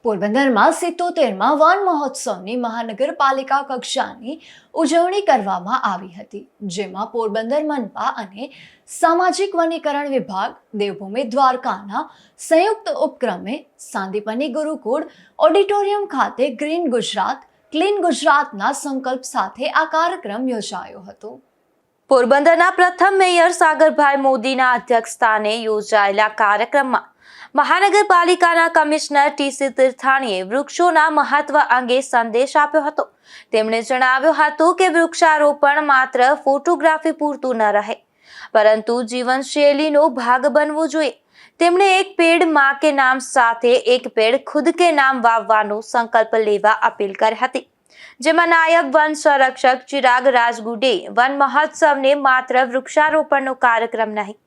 પોરબંદરમાં 77મા વન મહોત્સવની મહાનગરપાલિકા કક્ષાની ઉજવણી કરવામાં આવી હતી, જેમાં પોરબંદર મનપા અને સામાજિક વનીકરણ વિભાગ, દેવભૂમિ દ્વારકાના સંયુક્ત ઉપક્રમે સાંદીપની ગુરુકુળ ઓડિટોરિયમ ખાતે ગ્રીન ગુજરાત, ક્લીન ગુજરાતના સંકલ્પ સાથે આ કાર્યક્રમ યોજાયો હતો. પોરબંદરના પ્રથમ મેયર સાગરભાઈ મોદીના અધ્યક્ષસ્થાને યોજાયેલા કાર્યક્રમમાં મહાનગરપાલિકાના કમિશનર ટી.સી. તીર્થાણીએ વૃક્ષોના મહત્વ અંગે સંદેશ આપ્યો હતો. તેમણે જણાવ્યું હતું કે વૃક્ષારોપણ માત્ર ફોટોગ્રાફી પૂરતું ન રહે, પરંતુ જીવનશૈલીનો ભાગ બનવો જોઈએ. તેમણે એક પેડ માં કે નામ સાથે એક પેડ ખુદ કે નામ વાવવાનો સંકલ્પ લેવા અપીલ કરી હતી, જેમાં નાયબ વન સંરક્ષક ચિરાગ રાજગુડે વન મહોત્સવને માત્ર વૃક્ષારોપણનો કાર્યક્રમ નહીં,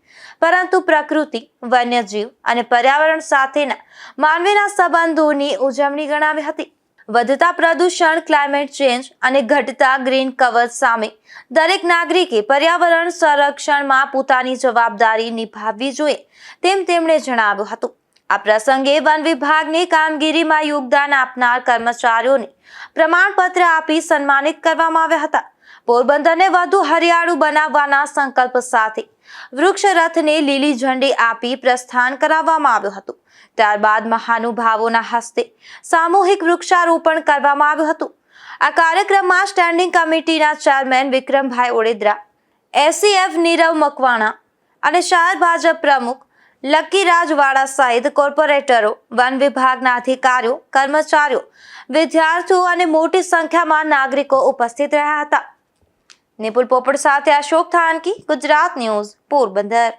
પરંતુ પ્રકૃતિ, વન્યજીવ અને પર્યાવરણ સાથેના માનવીના સંબંધોની ઉજવણી ગણાવી હતી. વધતા પ્રદૂષણ, ક્લાઇમેટ ચેન્જ અને ઘટતા ગ્રીન કવર સામે દરેક નાગરિકે પર્યાવરણ સંરક્ષણમાં પોતાની જવાબદારી નિભાવવી જોઈએ, તેમ તેમણે જણાવ્યું હતું. આ પ્રસંગે વન વિભાગની કામગીરીમાં યોગદાન આપનાર કર્મચારીઓને પ્રમાણપત્ર આપી સન્માનિત કરવામાં આવ્યા હતા. પોરબંદરને વધુ હરિયાળું બનાવવાના સંકલ્પ સાથે વૃક્ષ રથને લીલી ઝંડી આપી પ્રસ્થાન કરાવવામાં આવ્યું હતું. ત્યારબાદ મહાનુભાવોના હસ્તે સામૂહિક વૃક્ષારોપણ કરવામાં આવ્યું હતું. આ કાર્યક્રમમાં સ્ટેન્ડિંગ કમિટીના ચેરમેન વિક્રમભાઈ ઓડેદરા, એસીએફ નીરવ મકવાણા અને શહેર ભાજપ પ્રમુખ લકી રાજવાડા સહિત કોર્પોરેટરો, વન વિભાગના અધિકારીઓ, કર્મચારીઓ, વિદ્યાર્થીઓ અને મોટી સંખ્યામાં નાગરિકો ઉપસ્થિત રહ્યા હતા. નિપુલ પોપટ સાથે અશોક થાનકી, ગુજરાત ન્યૂઝ, પોરબંદર.